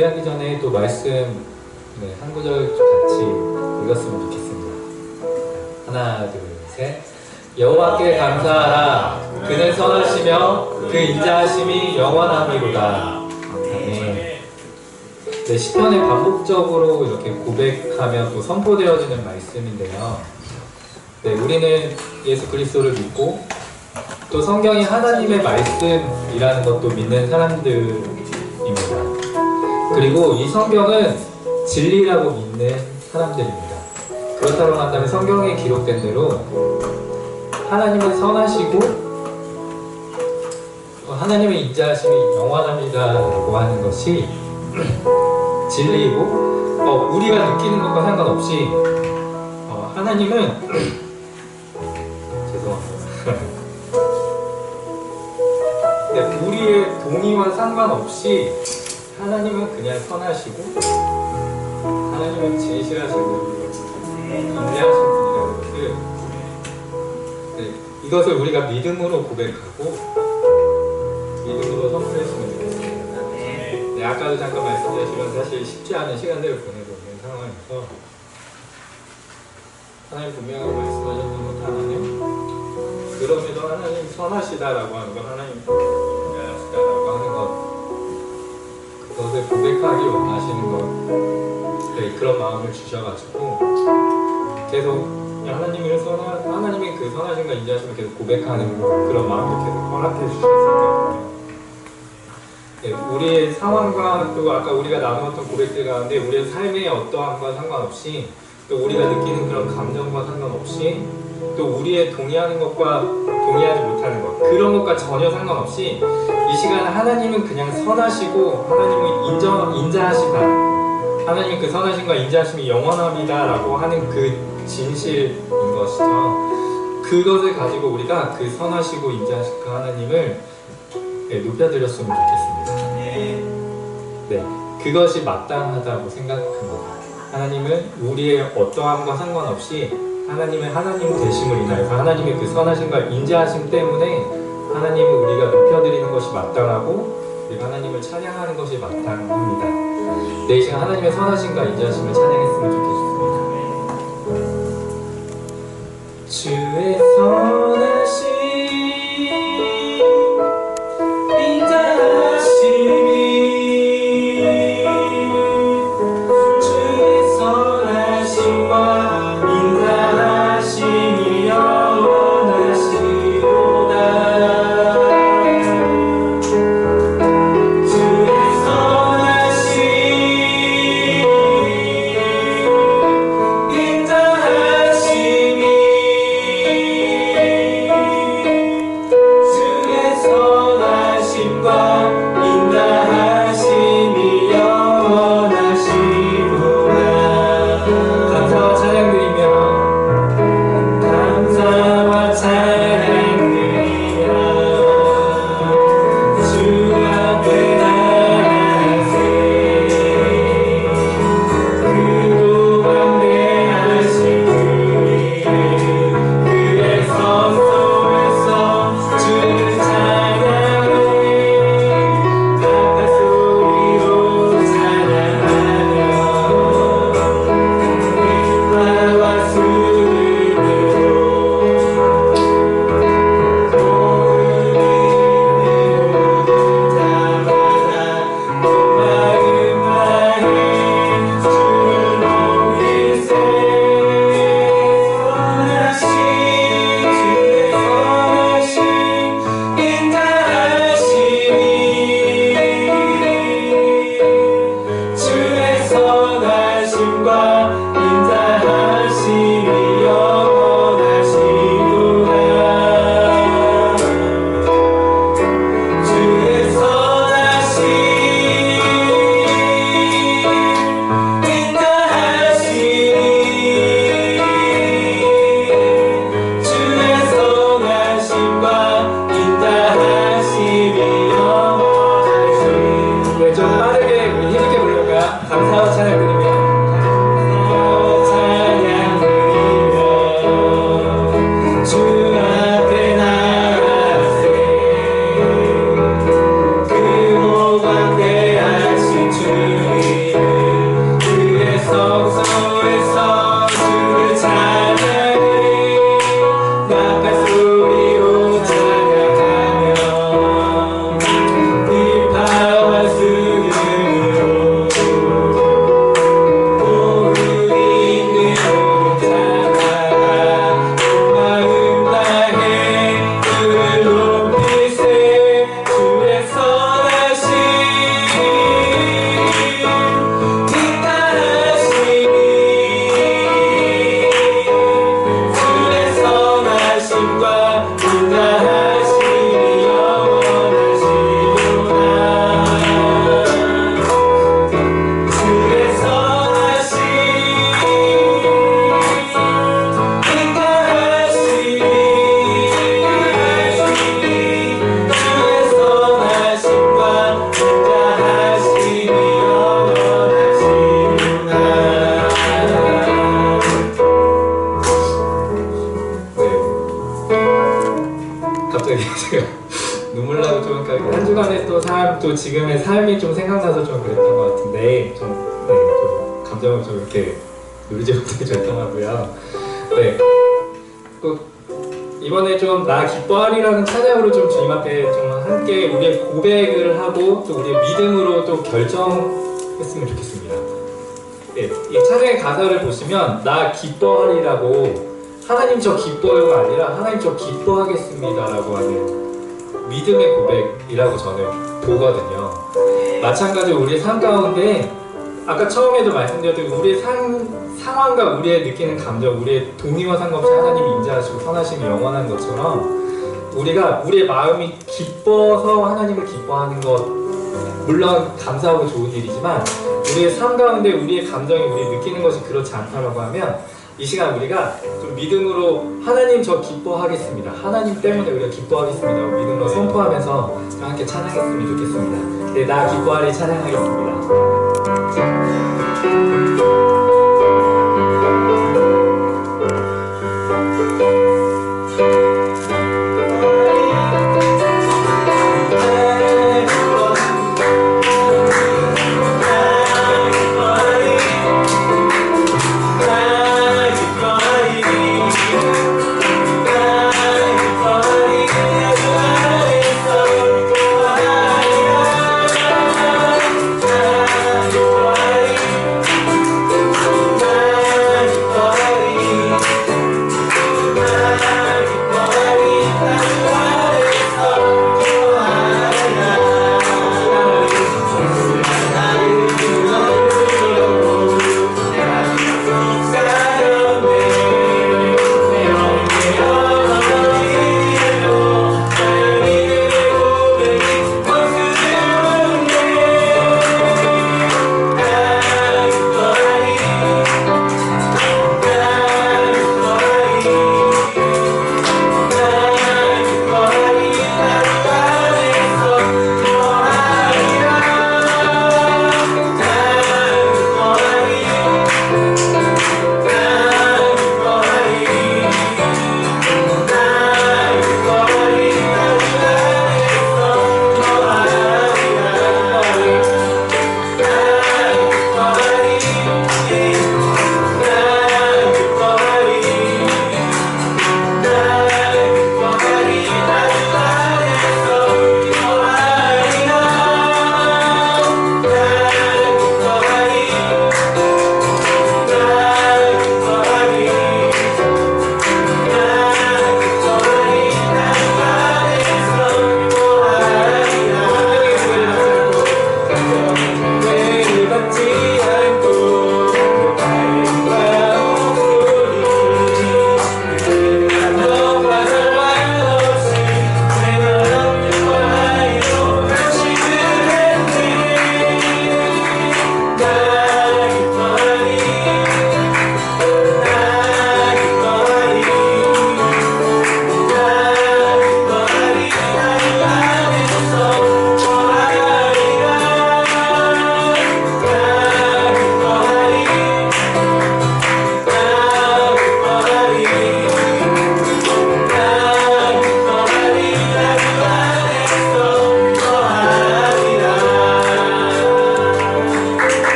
예배하기 전에 또 말씀 한 구절 같이 읽었으면 좋겠습니다. 하나, 둘, 셋. 여호와께 감사하라. 그는 선하시며 그 인자하심이 영원함이로다. 아멘. 네, 시편에 반복적으로 이렇게 고백하며 또 선포되어지는 말씀인데요. 네, 우리는 예수 그리스도를 믿고 또 성경이 하나님의 말씀이라는 것도 믿는 사람들입니다. 그리고 이 성경은 진리라고 믿는 사람들입니다. 그렇다고 한다면 성경에 기록된 대로 하나님은 선하시고 하나님의 인자하심이 영원합니다라고 하는 것이 진리이고 우리가 느끼는 것과 상관없이 하나님은 죄송합니다. 네, 우리의 동의와 상관없이 하나님은 그냥 선하시고 하나님은 진실하신 분이고 인내하신 분이라는 것을 이것을 우리가 믿음으로 고백하고 믿음으로 선포했으면 좋겠습니다. 네, 아까도 잠깐 말씀드렸지만 사실 쉽지 않은 시간들을 보내고 있는 상황에서 하나님 분명하게 말씀하셨던 것 하나님 그럼에도 하나님 선하시다라고 하는 것 하나님 인자하시다라고 하는 것 그것을 고백하기 원하시는 것 그런 마음을 주셔가지고 계속 하나님의 그 선하심과 인자하심을 계속 고백하는 그런 마음을 계속 허락해 주셨거든요. 네, 우리의 상황과 또 아까 우리가 나누었던 고백들 가운데 우리의 삶의 어떠함과 상관없이 또 우리가 느끼는 그런 감정과 상관없이 또 우리의 동의하는 것과 동의하지 못하는 것 그런 것과 전혀 상관없이 이 시간에 하나님은 그냥 선하시고 하나님은 인자하시다 하나님 그 선하심과 인자하심이 영원합니다 라고 하는 그 진실인 것이죠. 그것을 가지고 우리가 그 선하시고 인자하신 그 하나님을 높여드렸으면 좋겠습니다. 네, 그것이 마땅하다고 생각합니다. 하나님은 우리의 어떠함과 상관없이 하나님의 하나님 되심을 인하여서 하나님의 그 선하심과 인자하심 때문에 하나님을 우리가 높여드리는 것이 마땅하고 그리고 하나님을 찬양하는 것이 마땅합니다. 네, 이 시간 하나님의 선하심과 인자하심을 찬양했으면 좋겠습니다. 주의 선하심 인자하심이 주의 선하심과 인자하심이 영원하시로다. 주의 선하심 인자하심이 제가 눈물 나고 좀 한 주간의 또 삶, 또 지금의 삶이 좀 생각나서 좀 그랬던 것 같은데 좀 감정을 좀 이렇게 누리지 못해 죄송하고요. 네, 또 이번에 좀 나 기뻐하리라는 찬양으로 좀 주님 앞에 좀 함께 우리의 고백을 하고 또 우리의 믿음으로 또 결정했으면 좋겠습니다. 네, 이 찬양의 가사를 보시면 나 기뻐하리라고 하나님 저 기뻐요가 아니라 하나님 저 기뻐하겠습니다라고 하는 믿음의 고백이라고 저는 보거든요. 마찬가지로 우리의 삶 가운데 아까 처음에도 말씀드렸듯이 우리의 상황과 우리의 느끼는 감정, 우리의 동의와 상관없이 하나님이 인자하시고 선하심이 영원한 것처럼 우리가 우리의 마음이 기뻐서 하나님을 기뻐하는 것 물론 감사하고 좋은 일이지만 우리의 삶 가운데 우리의 감정이 우리 느끼는 것이 그렇지 않다라고 하면 이 시간 우리가 좀 믿음으로 하나님 저 기뻐하겠습니다. 하나님 때문에 우리가 기뻐하겠습니다. 믿음으로 선포하면서 함께 찬양했으면 좋겠습니다. 네, 나 기뻐하리 찬양하겠습니다.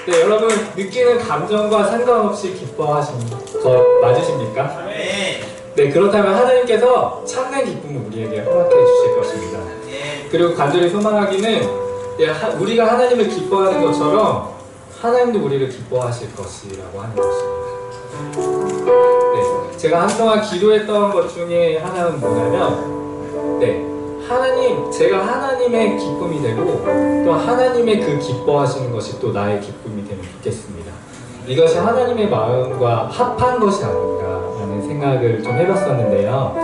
네, 여러분 느끼는 감정과 상관없이 기뻐하시는 거 맞으십니까? 네, 그렇다면 하나님께서 참된 기쁨을 우리에게 허락해 주실 것입니다. 그리고 간절히 소망하기는 우리가 하나님을 기뻐하는 것처럼 하나님도 우리를 기뻐하실 것이라고 하는 것입니다. 네, 제가 한동안 기도했던 것 중에 하나는 뭐냐면 제가 하나님의 기쁨이 되고 또 하나님의 그 기뻐하시는 것이 또 나의 기쁨이 되면 좋겠습니다. 이것이 하나님의 마음과 합한 것이 아닌가라는 생각을 좀 해봤었는데요.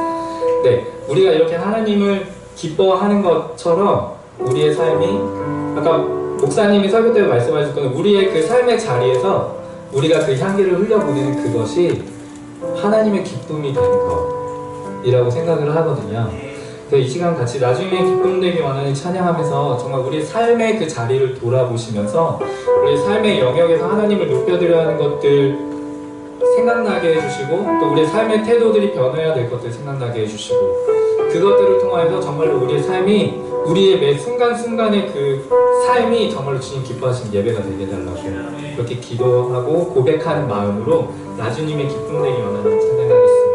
네, 우리가 이렇게 하나님을 기뻐하는 것처럼 우리의 삶이 아까 목사님이 설교 때 말씀하셨던 우리의 그 삶의 자리에서 우리가 그 향기를 흘려보내는 그것이 하나님의 기쁨이 되는 것이라고 생각을 하거든요. 이 시간 같이 나중에 기쁨 되기 원하는 찬양하면서 정말 우리 삶의 그 자리를 돌아보시면서 우리 삶의 영역에서 하나님을 높여드려야 하는 것들 생각나게 해주시고 또 우리의 삶의 태도들이 변해야 될 것들 생각나게 해주시고 그것들을 통하여서 정말로 우리의 삶이 우리의 매 순간순간의 그 삶이 정말로 주님 기뻐하시는 예배가 되게 해달라고 그렇게 기도하고 고백하는 마음으로 나주님의 기쁨 되기 원하는 찬양하겠습니다.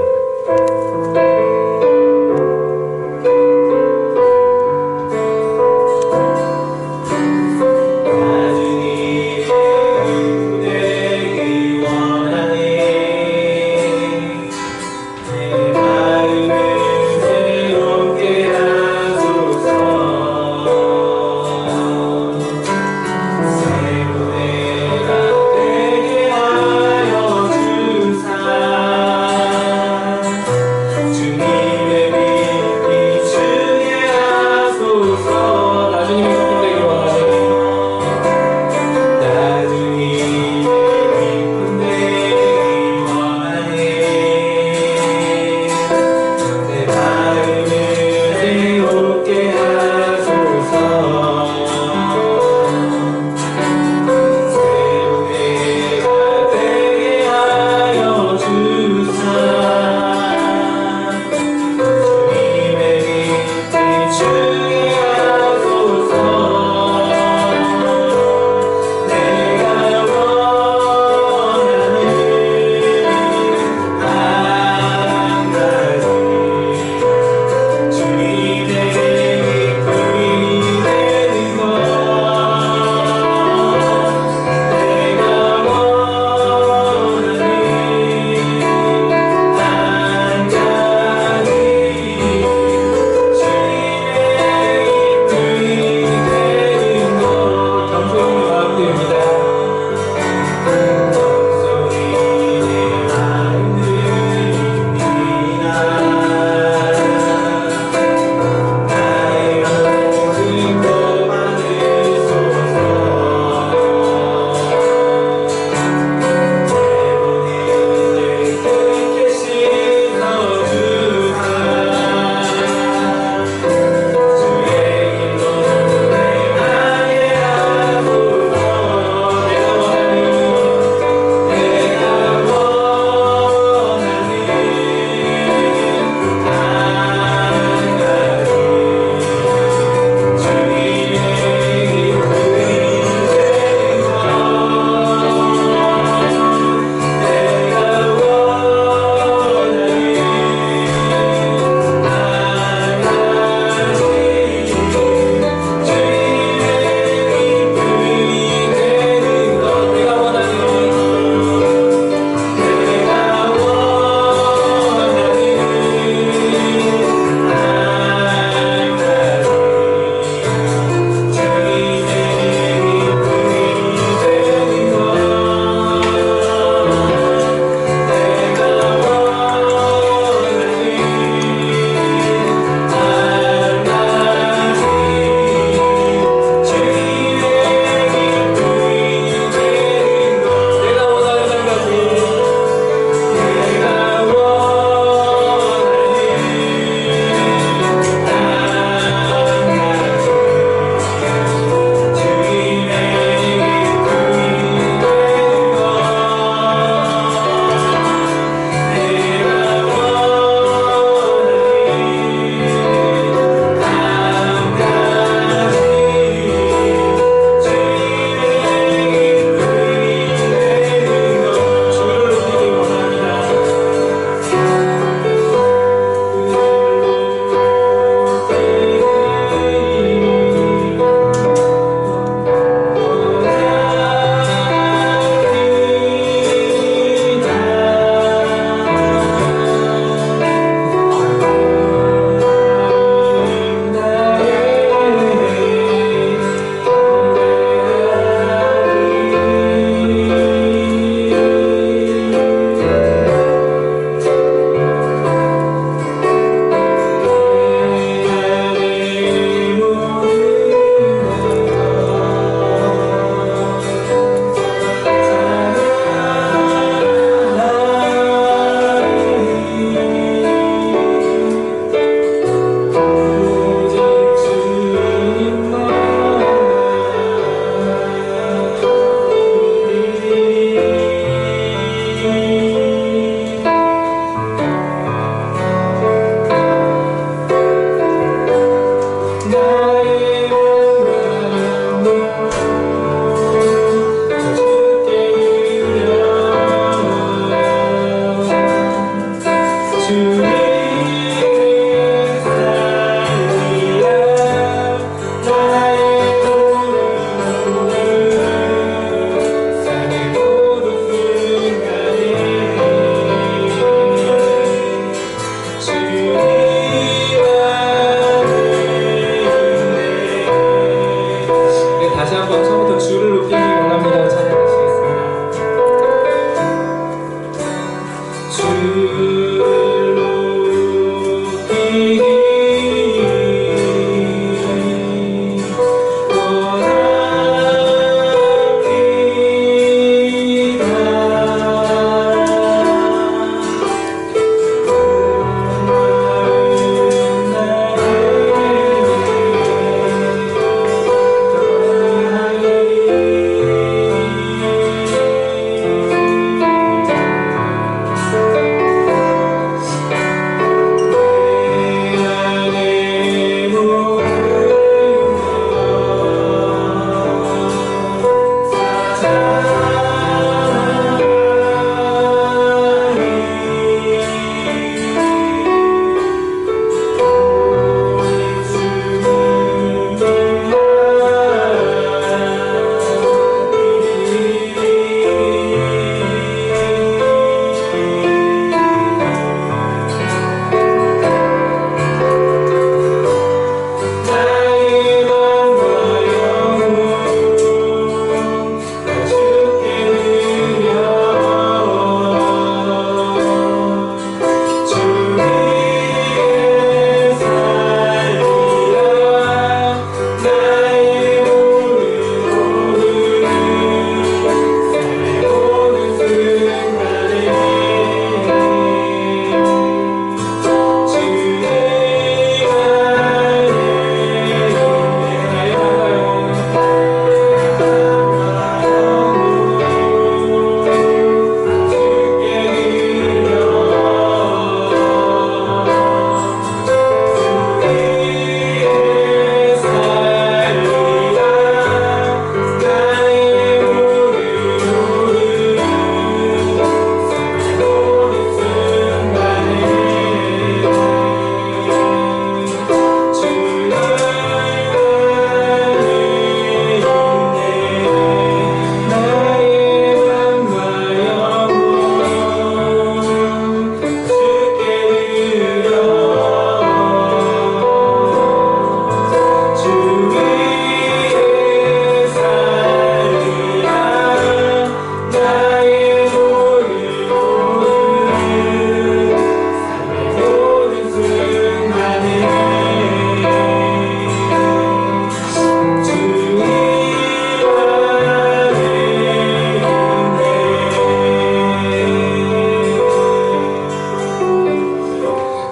주사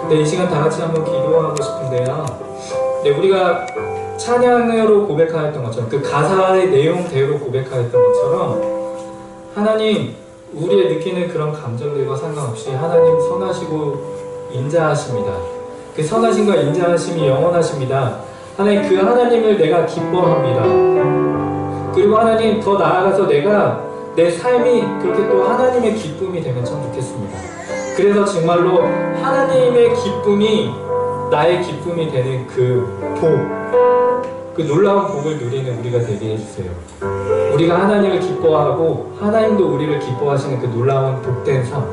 네, 이 시간 다 같이 한번 기도하고 싶은데요. 네, 우리가 찬양으로 고백하였던 것처럼 그 가사의 내용대로 고백하였던 것처럼 하나님, 우리의 느끼는 그런 감정들과 상관없이 하나님 선하시고 인자하십니다. 그 선하심과 인자하심이 영원하십니다. 하나님, 그 하나님을 내가 기뻐합니다. 그리고 하나님, 더 나아가서 내가 내 삶이 그렇게 또 하나님의 기쁨이 되면 참 좋겠습니다. 그래서 정말로 하나님의 기쁨이 나의 기쁨이 되는 그 놀라운 복을 누리는 우리가 되게 해주세요. 우리가 하나님을 기뻐하고 하나님도 우리를 기뻐하시는 그 놀라운 복된 삶,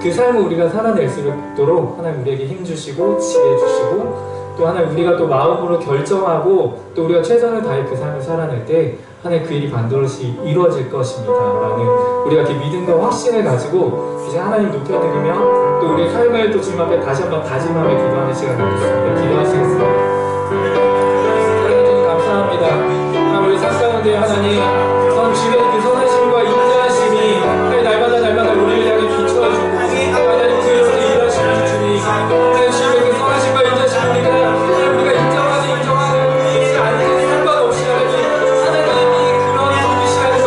그 삶을 우리가 살아낼 수 있도록 하나님 우리에게 힘주시고 지혜 주시고, 또 하나님 우리가 또 마음으로 결정하고 또 우리가 최선을 다해 그 삶을 살아낼 때 하나님 그 일이 반드시 이루어질 것입니다 라는 우리가 이렇게 믿음과 확신을 가지고 이제 하나님 높여드리며 또 우리의 삶을 또 주님 앞에 다시 한번 다짐하며 기도하는 시간 갖겠습니다. 기도하시겠습니다. 하나님 감사합니다. 하나님 우리 삶 가운데 하나님 주의 그 선하심과 인자하심이 날마다 우리를 향해 비춰주고 하나님 그 일을 일하시는 주님, 하나님 주의 그 선하심과 인자하심 우리가 인정하는 것이 아니고 상관없이 하나님이 그런 우리 시간에서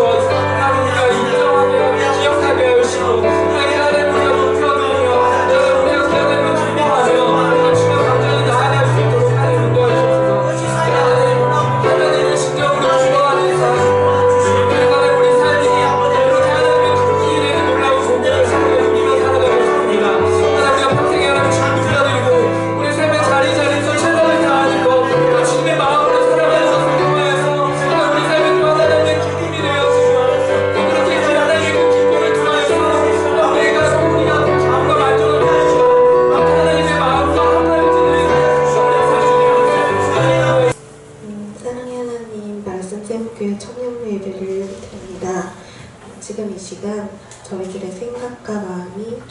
하나님 우리가 인정하며 기억하게 하시고 하나님 우리가 높여드리며 우리가 하나님을 기뻐하며 주의 감정이 나아갈 수 있도록 하나님 인도하셔서 하나님의 심정으로 기뻐하는 삶, 하나님 우리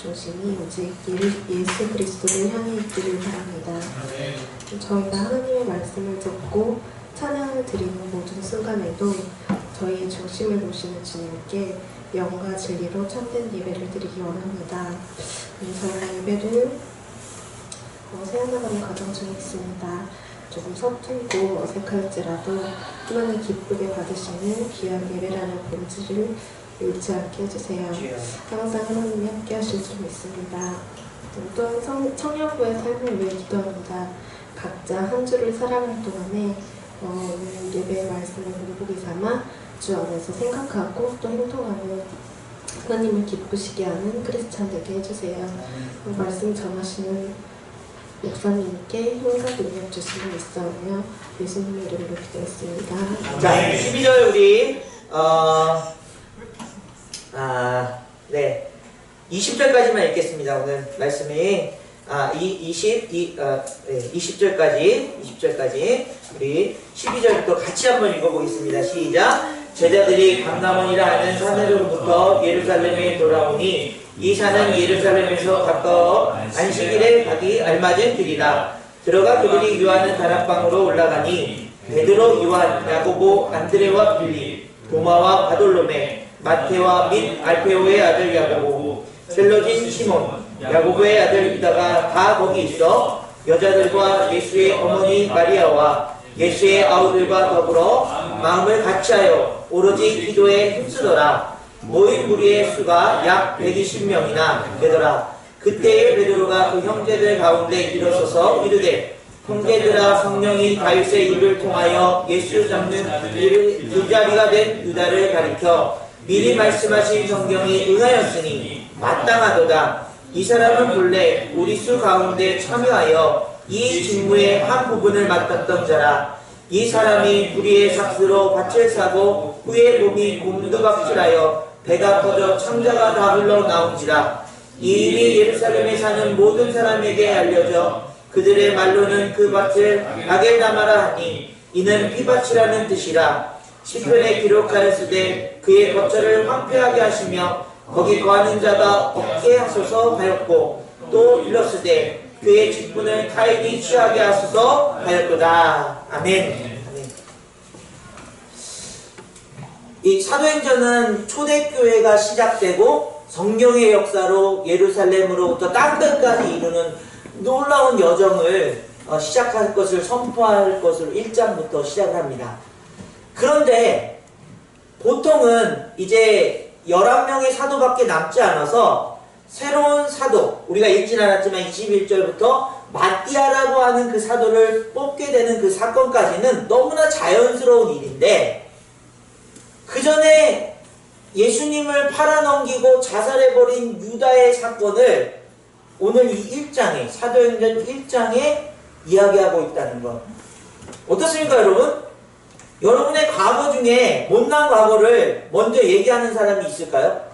중심이 오직 예수 그리스도를 향해 있기를 바랍니다. 저희가 하나님의 말씀을 듣고 찬양을 드리는 모든 순간에도 저희의 중심을 보시는 주님께 영과 진리로 참된 예배를 드리기 원합니다. 저희가 예배를 세워나가는 과정 중에 있습니다. 조금 서툴고 어색할지라도 하나님 기쁘게 받으시는 귀한 예배라는 본질을 잃지 않게 해주세요. 항상 하나님이 함께 하실 줄 믿습니다. 또한 청년부의 삶을 위해 기도합니다. 각자 한 주를 살아갈 동안에 오늘 예배의 말씀을 공부기 삼아 주 안에서 생각하고 또 행동하는 하나님을 기쁘시게 하는 크리스찬 되게 해주세요. 말씀 전하시는 목사님께 힘과 능력 주시면 있어요. 예수님 이름으로 기도했습니다. 자, 12절 우리 20절까지만 읽겠습니다. 오늘 말씀이 20절까지 우리 12절부터 같이 한번 읽어보겠습니다. 시작. 제자들이 감람원이라 하는 산으로부터 예루살렘에 돌아오니 이 산은 예루살렘에서 가까워 안식일에 가기 알맞은 길이라. 들어가 그들이 유하는 다락방으로 올라가니 베드로, 요한, 야고보, 안드레와 빌립, 도마와 바돌로메, 마테와 및 알페오의 아들 야고보, 셀로진 시몬, 야고보의 아들 유다가 다 거기 있어 여자들과 예수의 어머니 마리아와 예수의 아우들과 더불어 마음을 같이하여 오로지 기도에 힘쓰더라. 모인 무리의 수가 약 120명이나 되더라. 그때에 베드로가 그 형제들 가운데 일어서서 이르되, 형제들아, 성령이 다윗의 입을 통하여 예수 잡는 길자리가 된 유다를 가리켜 미리 말씀하신 성경이 응하였으니 마땅하도다. 이 사람은 본래 우리 수 가운데 참여하여 이 직무의 한 부분을 맡았던 자라. 이 사람이 불의의 삭스로 밭을 사고 후에 몸이 곤두박질하여 배가 터져 창자가 다 흘러나온지라. 이 일이 예루살렘에 사는 모든 사람에게 알려져 그들의 말로는 그 밭을 아겔다마라 하니 이는 피밭이라는 뜻이라. 시편에 기록하였으되 그의 거처를 황폐하게 하시며 거기 거하는 자가 없게 하소서 하였고, 또 일렀으되 그의 직분을 타인이 취하게 하소서 하였도다. 아멘. 이 사도행전은 초대교회가 시작되고 성경의 역사로 예루살렘으로부터 땅끝까지 이루는 놀라운 여정을 시작할 것을 선포할 것으로 1장부터 시작합니다. 그런데 보통은 이제 11명의 사도밖에 남지 않아서 새로운 사도, 우리가 읽진 않았지만 21절부터 마띠아라고 하는 그 사도를 뽑게 되는 그 사건까지는 너무나 자연스러운 일인데, 그 전에 예수님을 팔아넘기고 자살해버린 유다의 사건을 오늘 이 1장에, 사도행전 1장에 이야기하고 있다는 것. 어떻습니까, 여러분? 여러분의 과거 중에 못난 과거를 먼저 얘기하는 사람이 있을까요?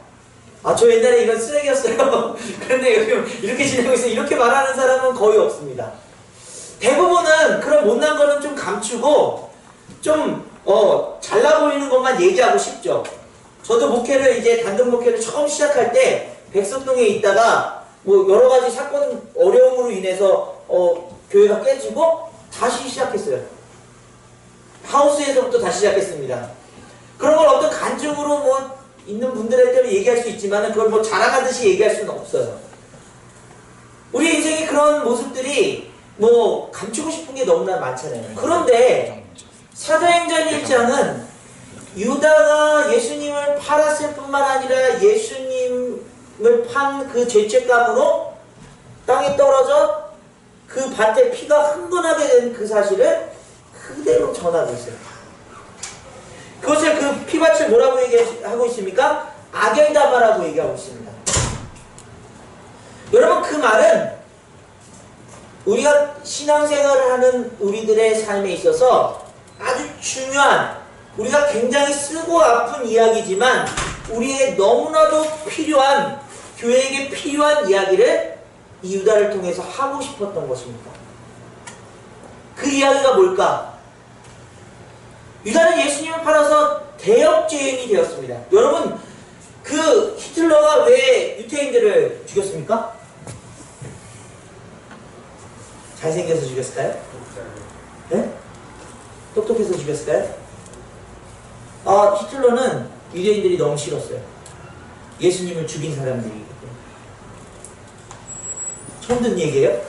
아, 저 옛날에 이런 쓰레기였어요. 그런데 요즘 이렇게 지내고 있어요. 이렇게 말하는 사람은 거의 없습니다. 대부분은 그런 못난 거는 좀 감추고 좀 잘나 보이는 것만 얘기하고 싶죠. 저도 목회를 이제 단독 목회를 처음 시작할 때 백석동에 있다가 뭐 여러 가지 사건 어려움으로 인해서 교회가 깨지고 다시 시작했어요. 하우스에서부터 다시 시작했습니다. 그런 걸 어떤 간증으로 뭐 있는 분들한테는 얘기할 수 있지만 그걸 뭐 자랑하듯이 얘기할 수는 없어요. 우리 인생에 그런 모습들이 뭐 감추고 싶은 게 너무나 많잖아요. 그런데 사도행전 1장은 유다가 예수님을 팔았을 뿐만 아니라 예수님을 판 그 죄책감으로 땅에 떨어져 그 밭에 피가 흥건하게 된 그 사실을 그대로 전하고 있어요. 그것을 그 피밭을 뭐라고 얘기하고 있습니까? 아겔다마라고 얘기하고 있습니다. 여러분, 그 말은 우리가 신앙생활을 하는 우리들의 삶에 있어서 아주 중요한, 우리가 굉장히 쓰고 아픈 이야기지만 우리의 너무나도 필요한, 교회에게 필요한 이야기를 이 유다를 통해서 하고 싶었던 것입니다. 그 이야기가 뭘까? 유다는 예수님을 팔아서 대역죄인이 되었습니다. 여러분, 그 히틀러가 왜 유태인들을 죽였습니까? 잘생겨서 죽였을까요? 네? 똑똑해서 죽였을까요? 히틀러는 유대인들이 너무 싫었어요. 예수님을 죽인 사람들이기 때문에. 처음 듣는 얘기예요?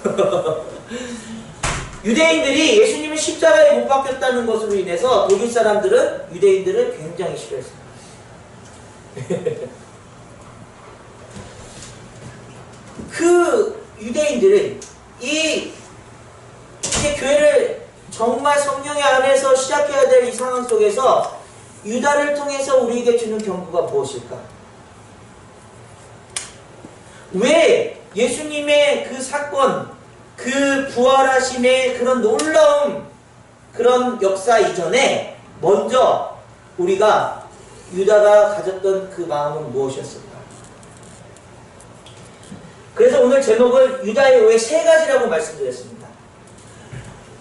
유대인들이 예수님을 십자가에 못 박혔다는 것으로 인해서 독일 사람들은 유대인들을 굉장히 싫어했습니다. 그 유대인들은 이제 교회를 정말 성령의 안에서 시작해야 될 이 상황 속에서 유다를 통해서 우리에게 주는 경고가 무엇일까? 왜 예수님의 그 사건, 그 부활하심의 그런 놀라운 그런 역사 이전에 먼저 우리가 유다가 가졌던 그 마음은 무엇이었을까? 그래서 오늘 제목을 유다의 오해 세 가지라고 말씀드렸습니다.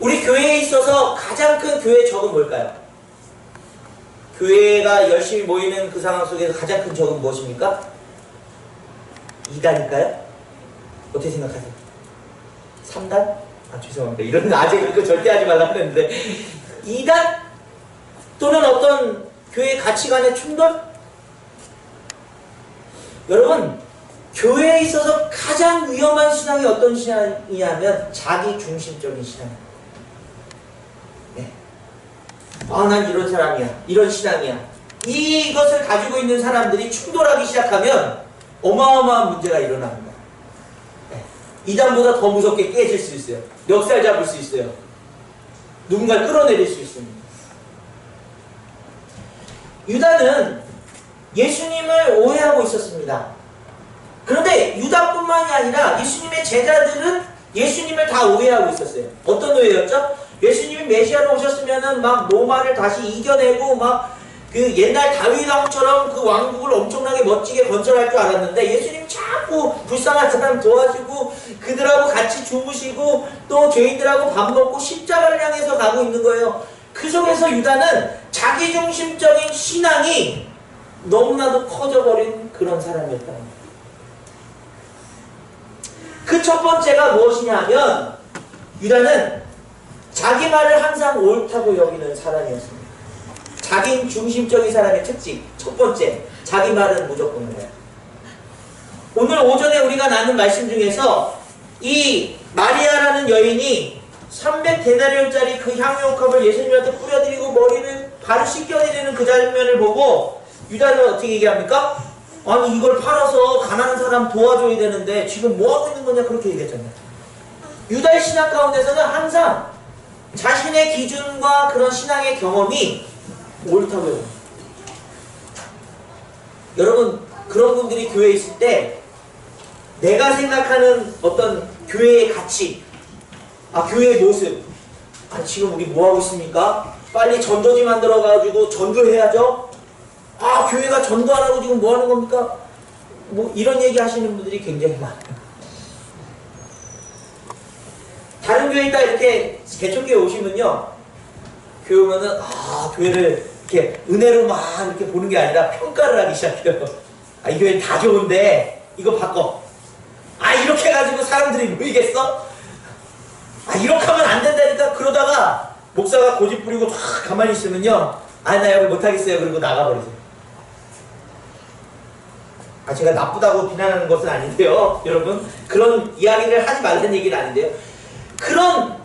우리 교회에 있어서 가장 큰 교회의 적은 뭘까요? 교회가 열심히 모이는 그 상황 속에서 가장 큰 적은 무엇입니까? 이단일까요? 어떻게 생각하세요? 3단? 죄송합니다. 이런 아직 그거 절대 하지 말라고 했는데 2단? 또는 어떤 교회 가치관의 충돌? 여러분, 교회에 있어서 가장 위험한 신앙이 어떤 신앙이냐면 자기 중심적인 신앙입니다. 네. 난 이런 사람이야. 이런 신앙이야. 이것을 가지고 있는 사람들이 충돌하기 시작하면 어마어마한 문제가 일어납니다. 네. 이단보다 더 무섭게 깨질 수 있어요. 멱살 잡을 수 있어요. 누군가를 끌어내릴 수 있습니다. 유다는 예수님을 오해하고 있었습니다. 그런데 유다뿐만이 아니라 예수님의 제자들은 예수님을 다 오해하고 있었어요. 어떤 오해였죠? 예수님이 메시아로 오셨으면은 막 로마를 다시 이겨내고 막 그 옛날 다윗 왕처럼 그 왕국을 엄청나게 멋지게 건설할 줄 알았는데 예수님 자꾸 불쌍한 사람 도와주고 그들하고 같이 주무시고 또 죄인들하고 밥 먹고 십자가를 향해서 가고 있는 거예요. 그 속에서 유다는 자기중심적인 신앙이 너무나도 커져버린 그런 사람이었다는 거예요. 그 첫 번째가 무엇이냐 하면 유다는 자기 말을 항상 옳다고 여기는 사람이었습니다. 자기 중심적인 사람의 특징 첫 번째, 자기 말은 무조건 옳아요. 오늘 오전에 우리가 나눈 말씀 중에서 이 마리아라는 여인이 300데나리온짜리 그 향유옥합을 예수님한테 뿌려드리고 머리를 발을 씻겨드리는 그 장면을 보고 유다는 어떻게 얘기합니까? 아니 이걸 팔아서 가난한 사람 도와줘야 되는데 지금 뭐하고 있는 거냐 그렇게 얘기했잖아요. 유다의 신앙 가운데서는 항상 자신의 기준과 그런 신앙의 경험이 옳다고 해요. 여러분 그런 분들이 교회에 있을 때 내가 생각하는 어떤 교회의 가치 교회의 모습 지금 우리 뭐하고 있습니까? 빨리 전도지 만들어가지고 전도해야죠. 교회가 전도 안 하고 지금 뭐 하는 겁니까? 뭐 이런 얘기 하시는 분들이 굉장히 많아요. 다른 교회 있다 이렇게 개척교회 오시면요. 교회 오면은 교회를 이렇게 은혜로 막 이렇게 보는 게 아니라 평가를 하기 시작해요. 이 교회는 다 좋은데 이거 바꿔. 이렇게 해가지고 사람들이 모이겠어? 이렇게 하면 안 된다니까. 그러다가 목사가 고집 부리고 쫙 가만히 있으면요. 나 여기 못하겠어요. 그리고 나가버리세요. 제가 나쁘다고 비난하는 것은 아닌데요. 여러분 그런 이야기를 하지 말라는 얘기는 아닌데요. 그런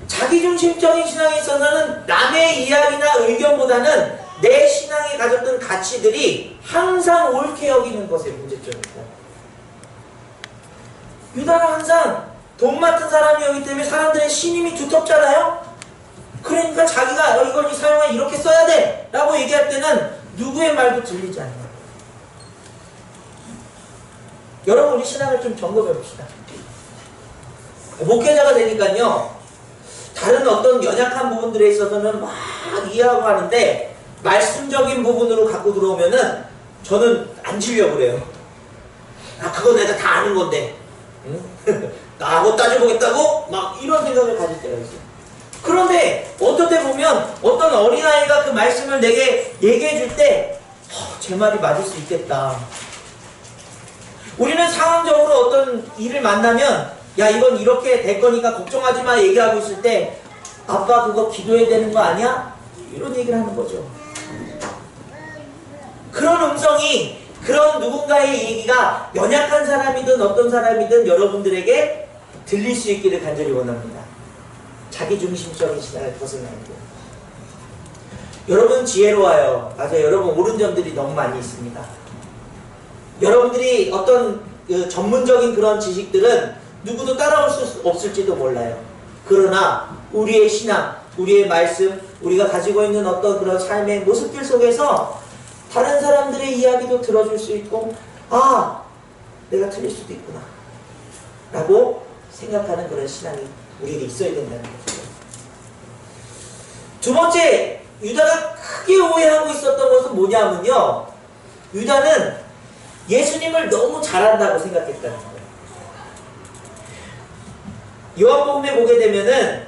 자기중심적인 신앙에 있어서는 남의 이야기나 의견보다는 내 신앙에 가졌던 가치들이 항상 옳게 여기는 것에 문제점입니다. 유다는 항상 돈 맡은 사람이었기 때문에 사람들의 신임이 두텁잖아요. 그러니까 자기가 이걸 이 사용을 이렇게 써야 돼 라고 얘기할 때는 누구의 말도 들리지 않아요. 여러분 우리 신앙을 좀 점검해 봅시다. 목회자가 되니까요 다른 어떤 연약한 부분들에 있어서는 막 이해하고 하는데 말씀적인 부분으로 갖고 들어오면은 저는 안 지려고 그래요. 그거 내가 다 아는 건데 나하고 따져보겠다고 막 이런 생각을 가질 때가 있어요. 그런데 어떨 때 보면 어떤 어린아이가 그 말씀을 내게 얘기해 줄 때 제 말이 맞을 수 있겠다. 우리는 상황적으로 어떤 일을 만나면 야 이건 이렇게 될 거니까 걱정하지 마 얘기하고 있을 때 아빠 그거 기도해야 되는 거 아니야? 이런 얘기를 하는 거죠. 그런 음성이 그런 누군가의 얘기가 연약한 사람이든 어떤 사람이든 여러분들에게 들릴 수 있기를 간절히 원합니다. 자기중심적인 신앙을 벗어나고 여러분 지혜로워요. 맞아요. 여러분 옳은 점들이 너무 많이 있습니다. 여러분들이 어떤 그 전문적인 그런 지식들은 누구도 따라올 수 없을지도 몰라요. 그러나 우리의 신앙, 우리의 말씀, 우리가 가지고 있는 어떤 그런 삶의 모습들 속에서 다른 사람들의 이야기도 들어줄 수 있고 아, 내가 틀릴 수도 있구나 라고 생각하는 그런 신앙이 우리에게 있어야 된다는 거죠. 두 번째, 유다가 크게 오해하고 있었던 것은 뭐냐면요, 유다는 예수님을 너무 잘한다고 생각했다는 거예요. 요한복음에 보게 되면은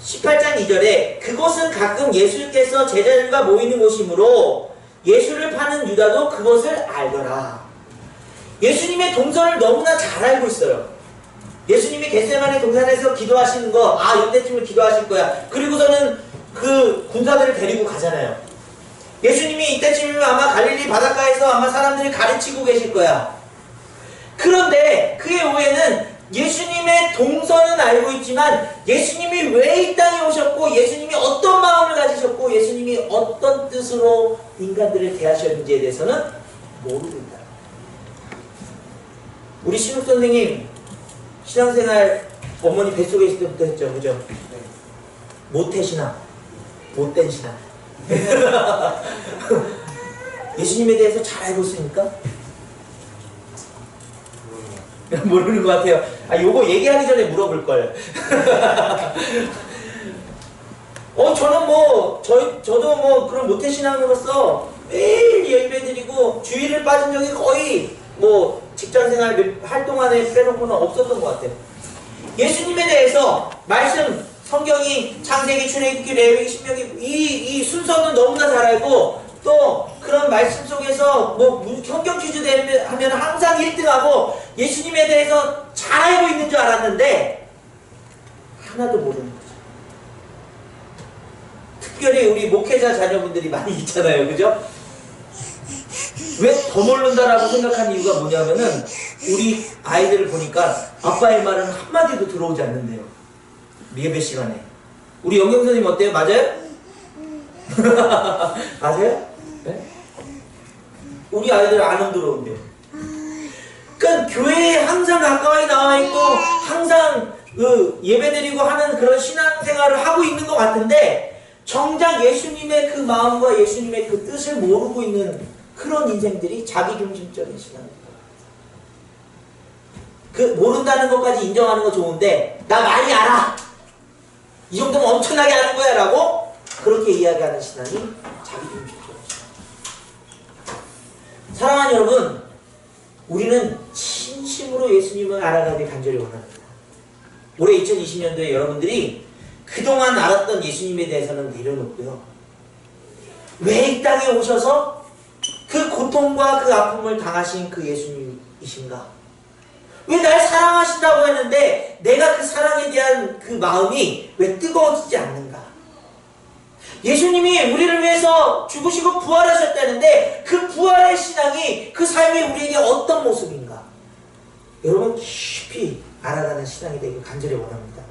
18장 2절에 그곳은 가끔 예수께서 제자들과 모이는 곳이므로 예수를 파는 유다도 그것을 알더라. 예수님의 동선을 너무나 잘 알고 있어요. 예수님이 겟세마네 동산에서 기도하시는 거, 아 이때쯤에 기도하실 거야. 그리고서는 그 군사들을 데리고 가잖아요. 예수님이 이때쯤이면 아마 갈릴리 바닷가에서 아마 사람들을 가르치고 계실 거야. 그런데 그의 오해는 예수님의 동선은 알고 있지만 예수님이 왜 이 땅에 오셨고 예수님이 어떤 마음을 가지셨고 예수님이 어떤 뜻으로 인간들을 대하셨는지에 대해서는 모르고 있다. 우리 신욱 선생님 신앙생활 어머니 뱃속에 있을 때부터 했죠. 그죠? 모태신앙, 못된 신앙. 예수님에 대해서 잘 알고 있습니까? 모르는 것 같아요. 아, 요거 얘기하기 전에 물어볼걸. 저는 뭐, 저도 뭐, 그런 모태신앙으로서 매일 예배드리고, 주일을 빠진 적이 거의, 뭐, 직장생활 할 동안에 빼놓고는 없었던 것 같아요. 예수님에 대해서, 말씀, 성경이, 창세기, 출애굽기, 레위기, 신명기, 이 순서는 너무나 잘 알고, 또 그런 말씀 속에서 뭐 성경 퀴즈 하면 항상 1등하고 예수님에 대해서 잘 알고 있는 줄 알았는데 하나도 모르는 거죠. 특별히 우리 목회자 자녀분들이 많이 있잖아요. 그죠? 왜 더 모른다라고 생각한 이유가 뭐냐면은 우리 아이들을 보니까 아빠의 말은 한마디도 들어오지 않는데요. 예배 시간에. 우리 영경 선생님 어때요? 맞아요? 맞아요? 네? 우리 아이들 안 들어온대요. 그러니까 교회에 항상 가까이 나와 있고 항상 그 예배드리고 하는 그런 신앙생활을 하고 있는 것 같은데 정작 예수님의 그 마음과 예수님의 그 뜻을 모르고 있는 그런 인생들이 자기중심적인 신앙입니다. 그 모른다는 것까지 인정하는 거 좋은데 나 많이 알아! 이 정도면 엄청나게 아는 거야 라고 그렇게 이야기하는 신앙이 자기중심적인 신앙. 사랑하는 여러분, 우리는 진심으로 예수님을 알아가길 간절히 원합니다. 올해 2020년도에 여러분들이 그동안 알았던 예수님에 대해서는 내려놓고요. 왜 이 땅에 오셔서 그 고통과 그 아픔을 당하신 그 예수님이신가? 왜 날 사랑하신다고 했는데 내가 그 사랑에 대한 그 마음이 왜 뜨거워지지 않는가? 예수님이 우리를 위해서 죽으시고 부활하셨다는데 그 부활의 신앙이 그 삶이 우리에게 어떤 모습인가? 여러분 깊이 알아가는 신앙이 되길 간절히 원합니다.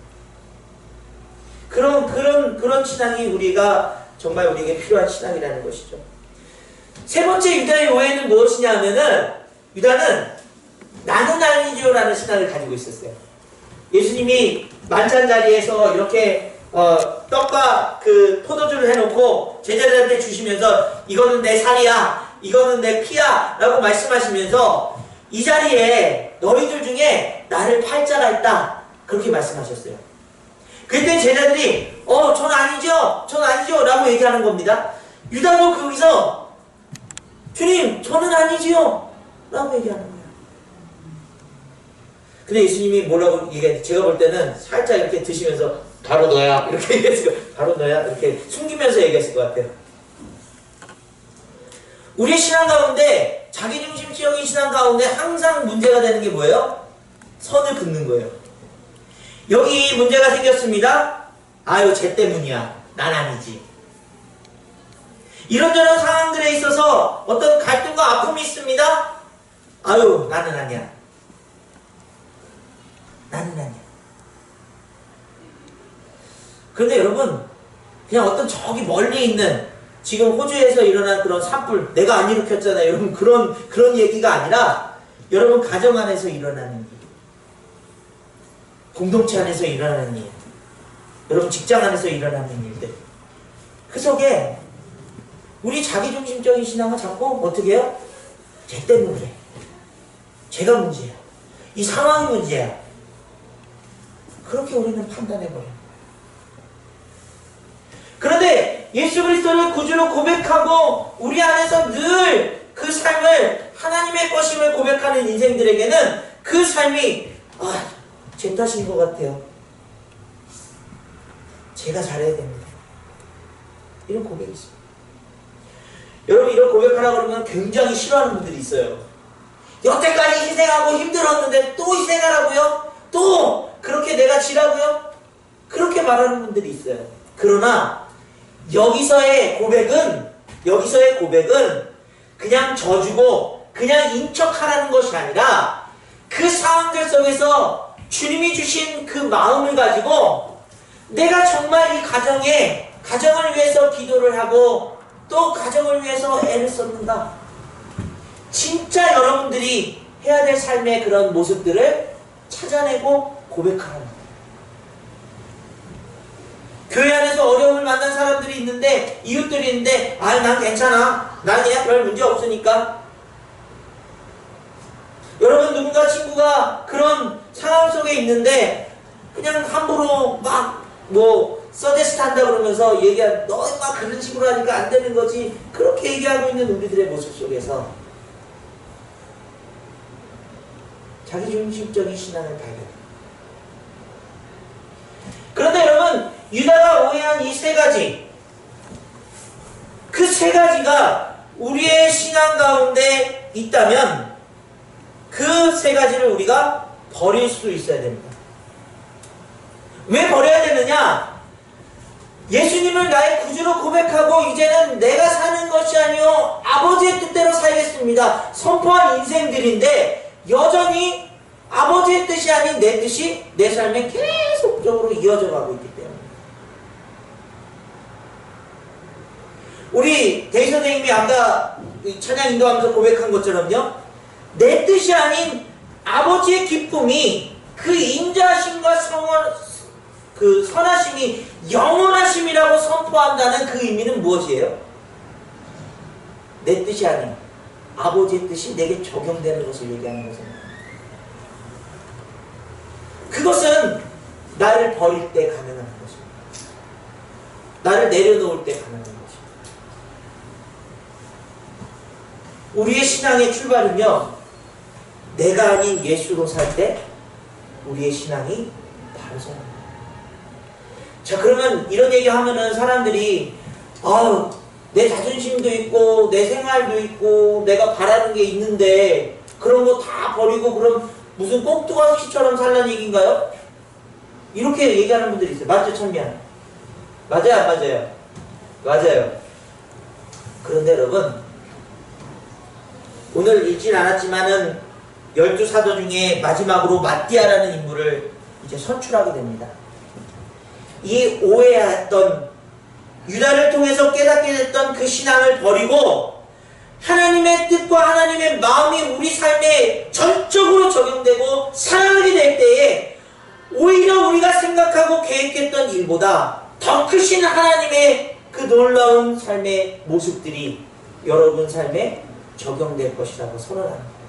그런 신앙이 우리가 정말 우리에게 필요한 신앙이라는 것이죠. 세 번째 유다의 오해는 무엇이냐 하면은 유다는 나는 아니죠라는 신앙을 가지고 있었어요. 예수님이 만찬 자리에서 이렇게 떡과 그 포도주를 해놓고 제자들한테 주시면서 이거는 내 살이야, 이거는 내 피야 라고 말씀하시면서 이 자리에 너희들 중에 나를 팔 자가 있다 그렇게 말씀하셨어요. 그때 제자들이 전 아니죠, 전 아니죠 라고 얘기하는 겁니다. 유다도 거기서 주님 저는 아니지요 라고 얘기하는 거예요. 근데 예수님이 뭐라고 얘기했지? 제가 볼 때는 살짝 이렇게 드시면서 바로 너야 이렇게 얘기했을 거예요. 바로 너야 이렇게 숨기면서 얘기했을 것 같아요. 우리의 신앙 가운데 자기중심적인 신앙 가운데 항상 문제가 되는 게 뭐예요? 선을 긋는 거예요. 여기 문제가 생겼습니다. 아유, 쟤 때문이야. 난 아니지. 이런저런 상황들에 있어서 어떤 갈등과 아픔이 있습니다. 아유, 나는 아니야. 나는 아니야. 그런데 여러분, 그냥 어떤 저기 멀리 있는 지금 호주에서 일어난 그런 산불, 내가 안 일으켰잖아요. 여러분, 그런 얘기가 아니라 여러분 가정 안에서 일어나는 일, 공동체 안에서 일어나는 일, 여러분 직장 안에서 일어나는 일들, 그 속에 우리 자기중심적인 신앙은 자꾸 어떻게 해요? 쟤 때문에 그래. 쟤가 문제야. 이 상황이 문제야. 그렇게 우리는 판단해버려요. 그런데 예수 그리스도를 구주로 고백하고 우리 안에서 늘 그 삶을 하나님의 것임을 고백하는 인생들에게는 그 삶이 제 탓인 것 같아요. 제가 잘해야 됩니다. 이런 고백이 있어요. 여러분, 이런 고백하라고 그러면 굉장히 싫어하는 분들이 있어요. 여태까지 희생하고 힘들었는데 또 희생하라고요? 또 그렇게 내가 지라고요? 그렇게 말하는 분들이 있어요. 그러나 여기서의 고백은 그냥 져주고 그냥 인척하라는 것이 아니라 그 상황들 속에서 주님이 주신 그 마음을 가지고 내가 정말 이 가정을 위해서 기도를 하고 또 가정을 위해서 애를 썼는가. 진짜 여러분들이 해야 될 삶의 그런 모습들을 찾아내고 고백하는 거예요. 교회 안에서 어려움을 만난 사람들이 있는데, 이웃들이 있는데, 난 괜찮아. 난 그냥 별 문제 없으니까. 여러분, 누군가 친구가 그런 상황 속에 있는데 그냥 함부로 서제스트 한다 그러면서 너 막 그런 식으로 하니까 안 되는 거지. 그렇게 얘기하고 있는 우리들의 모습 속에서 자기중심적인 신앙을 발견해요. 그런데 여러분, 유다가 오해한 이 세 가지, 그 세 가지가 우리의 신앙 가운데 있다면 그 세 가지를 우리가 버릴 수 있어야 됩니다. 왜 버려야 되느냐? 예수님을 나의 구주로 고백하고 이제는 내가 사는 것이 아니요 아버지의 뜻대로 살겠습니다. 선포한 인생들인데 여전히 아버지의 뜻이 아닌 내 뜻이 내 삶에 계속적으로 이어져 가고 있기 때문에 우리 대희 선생님이 아까 찬양 인도하면서 고백한 것처럼요, 내 뜻이 아닌 아버지의 기쁨이 그 인자하심과 그 선하심이 영원하심이라고 선포한다는 그 의미는 무엇이에요? 내 뜻이 아닌 아버지의 뜻이 내게 적용되는 것을 얘기하는 것입니다. 그것은 나를 버릴 때 가능한 것입니다. 나를 내려놓을 때 가능한 것입니다. 우리의 신앙의 출발은요, 내가 아닌 예수로 살 때 우리의 신앙이 바로 서는 거예요. 자, 그러면 이런 얘기 하면은 사람들이 내 자존심도 있고 내 생활도 있고 내가 바라는 게 있는데 그런 거 다 버리고 그럼 무슨 꼭두가시처럼 살라는 얘기인가요? 이렇게 얘기하는 분들이 있어요. 맞죠, 천미안? 맞아요, 안 맞아요? 맞아요. 그런데 여러분, 오늘 읽진 않았지만은 12사도 중에 마지막으로 마띠아라는 인물을 이제 선출하게 됩니다. 이 오해했던, 유다를 통해서 깨닫게 됐던 그 신앙을 버리고 하나님의 뜻과 하나님의 마음이 우리 삶에 전적으로 적용되고 살아가게 될 때에 오히려 우리가 생각하고 계획했던 일보다 더 크신 하나님의 그 놀라운 삶의 모습들이 여러분 삶에 적용될 것이라고 선언합니다.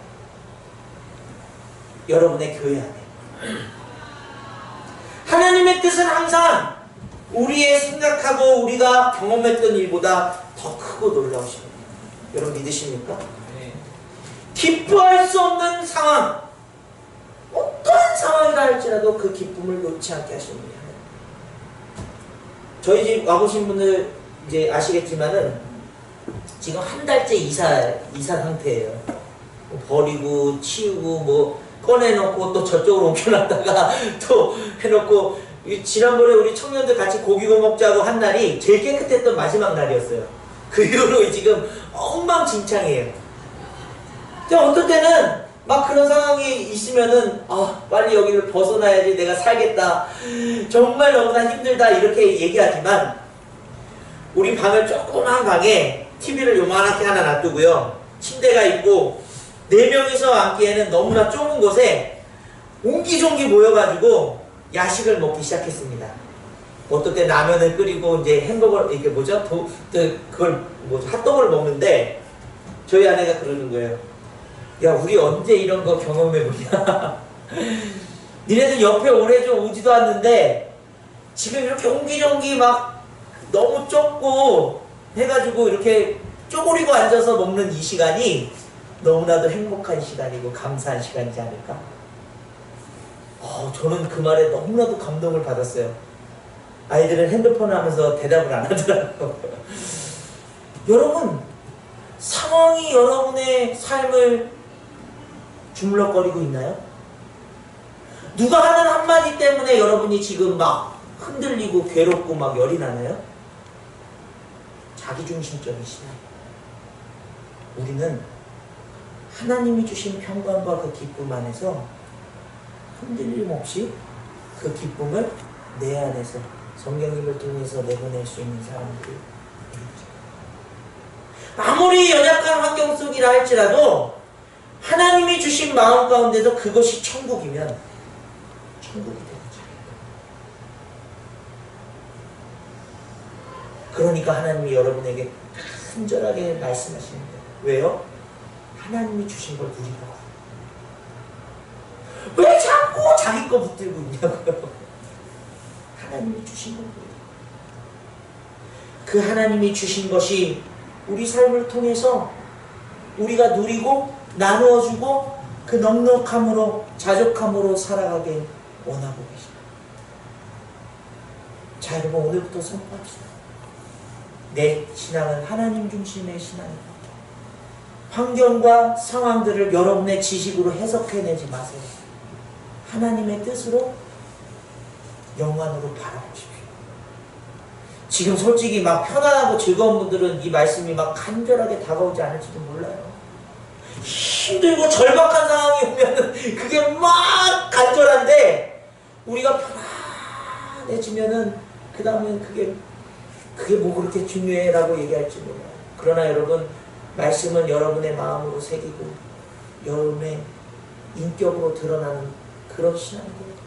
여러분의 교회 안에 하나님의 뜻은 항상 우리의 생각하고 우리가 경험했던 일보다 더 크고 놀라우십니다. 여러분 믿으십니까? 네. 기뻐할 수 없는 상황, 어떠한 상황이라 할지라도 그 기쁨을 놓지 않게 하십니다. 저희 집 와보신 분들 이제 아시겠지만은 지금 한 달째 이사 상태예요. 버리고 치우고 뭐 꺼내놓고 또 저쪽으로 옮겨놨다가 또 해놓고 지난번에 우리 청년들 같이 고기 구워 먹자고 한 날이 제일 깨끗했던 마지막 날이었어요. 그 이후로 지금 엉망진창이에요. 근데 어떨 때는 막 그런 상황이 있으면은 빨리 여기를 벗어나야지 내가 살겠다. 정말 너무나 힘들다 이렇게 얘기하지만 우리 방을 조그만 방에 TV를 요만하게 하나 놔두고요. 침대가 있고 4명이서 앉기에는 너무나 좁은 곳에 옹기종기 모여가지고 야식을 먹기 시작했습니다. 어떨 때 라면을 끓이고 이제 햄버거 이게 뭐죠? 그걸 핫도그를 먹는데 저희 아내가 그러는 거예요. 야, 우리 언제 이런 거 경험해보냐? 니네들 옆에 오래 좀 오지도 않는데 지금 이렇게 옹기종기 막 너무 좁고 해가지고 이렇게 쪼그리고 앉아서 먹는 이 시간이 너무나도 행복한 시간이고 감사한 시간이지 않을까? 저는 그 말에 너무나도 감동을 받았어요. 아이들은 핸드폰을 하면서 대답을 안 하더라고요. 여러분, 상황이 여러분의 삶을 주물럭거리고 있나요? 누가 하는 한마디 때문에 여러분이 지금 막 흔들리고 괴롭고 막 열이 나나요? 자기중심적인 신앙. 우리는 하나님이 주신 평강과 그 기쁨 안에서 흔들림 없이 그 기쁨을 내 안에서 성령님을 통해서 내보낼 수 있는 사람들이 아무리 연약한 환경 속이라 할지라도 하나님이 주신 마음 가운데서 그것이 천국이면 천국이 되는 거죠. 그러니까 하나님이 여러분에게 간절하게 말씀하십니다. 왜요? 하나님이 주신 걸 누리라고. 왜 자꾸 자기 거 붙들고 있냐고요. 하나님이 주신 걸 누리라고. 그 하나님이 주신 것이 우리 삶을 통해서 우리가 누리고 나누어주고 그 넉넉함으로 자족함으로 살아가길 원하고 계십니다. 자, 여러분 오늘부터 선포합시다. 내 신앙은 하나님 중심의 신앙이다. 환경과 상황들을 여러분의 지식으로 해석해내지 마세요. 하나님의 뜻으로 영안으로 바라보십시오. 지금 솔직히 막 편안하고 즐거운 분들은 이 말씀이 막 간절하게 다가오지 않을지도 몰라요. 힘들고 절박한 상황이 오면은 그게 막 간절한데 우리가 편안해지면은 그 다음에 그게 뭐 그렇게 중요해 라고 얘기할지 몰라요. 그러나 여러분, 말씀은 여러분의 마음으로 새기고 여러분의 인격으로 드러나는 그런 신앙이에요.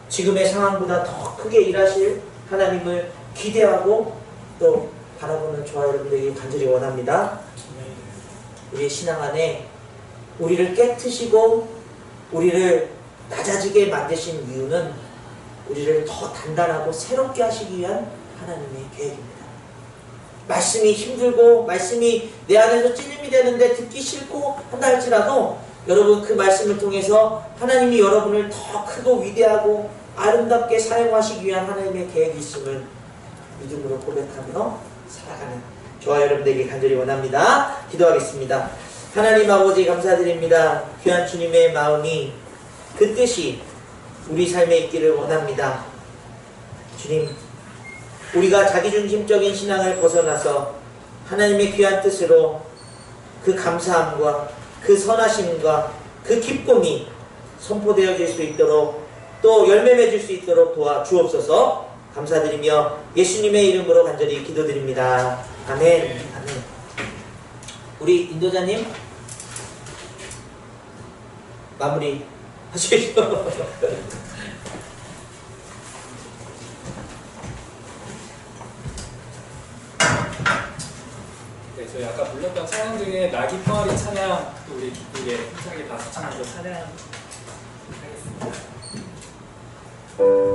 지금의 상황보다 더 크게 일하실 하나님을 기대하고 또 바라보는 저와 여러분들에게 간절히 원합니다. 우리의 신앙 안에 우리를 깨트시고 우리를 낮아지게 만드신 이유는 우리를 더 단단하고 새롭게 하시기 위한 하나님의 계획입니다. 말씀이 힘들고 말씀이 내 안에서 찔림이 되는데 듣기 싫고 한다 할지라도 여러분 그 말씀을 통해서 하나님이 여러분을 더 크고 위대하고 아름답게 사용하시기 위한 하나님의 계획이 있음을 믿음으로 고백하며 살아가는 저와 여러분들에게 간절히 원합니다. 기도하겠습니다. 하나님 아버지 감사드립니다. 귀한 주님의 마음이 그 뜻이 우리 삶에 있기를 원합니다. 주님, 우리가 자기중심적인 신앙을 벗어나서 하나님의 귀한 뜻으로 그 감사함과 그 선하심과 그 기쁨이 선포되어질 수 있도록 또 열매 맺을 수 있도록 도와주옵소서. 감사드리며 예수님의 이름으로 간절히 기도드립니다. 아멘. 아멘. 우리 인도자님 마무리 하시죠. 네, 저희 아까 불렀던 찬양 중에 낙이 포화리 찬양 또 우리 기쁘게 힘차게 박수 치면서 찬양하겠습니다. 나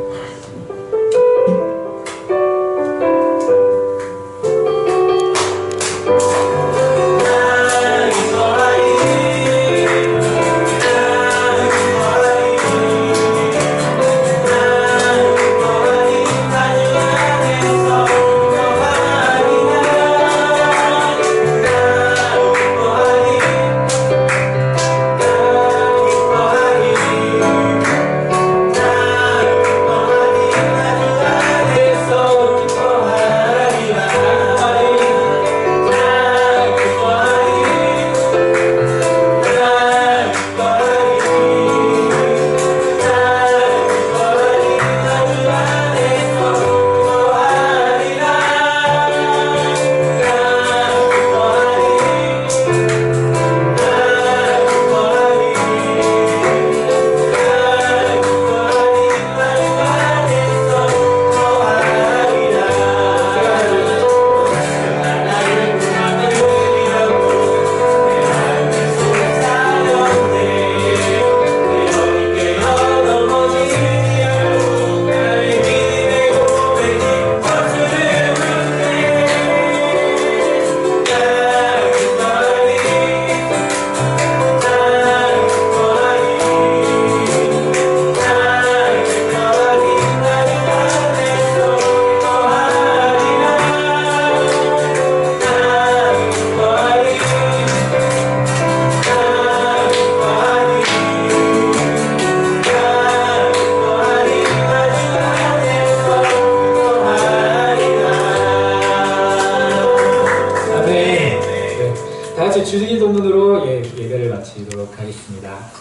기도드리겠습니다.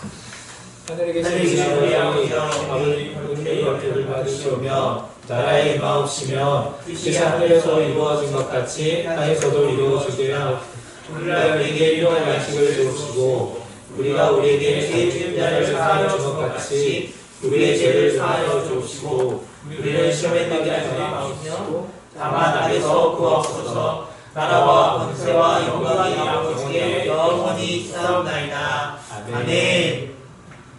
하늘에 하늘에 계신 계신 우리 우리 아버지, 아버지, 은혜의 열매를 받으시오며 나라의 마옵시며 뜻이 하늘에서 이루어진 것 같이 땅에서도 이루어지게 하옵소서. 오늘날 우리에게 일용할 양식을 주시고 우리가 우리에게 죄 지은 자를 사하여 준 것 같이 우리의 죄를 사하여 주시고 우리를 시험에 들게 하지 마옵시며 다만 악에서 구하옵소서. 나라와 권세와 영광이 아버지께 영원히 있사옵나이다. 아멘.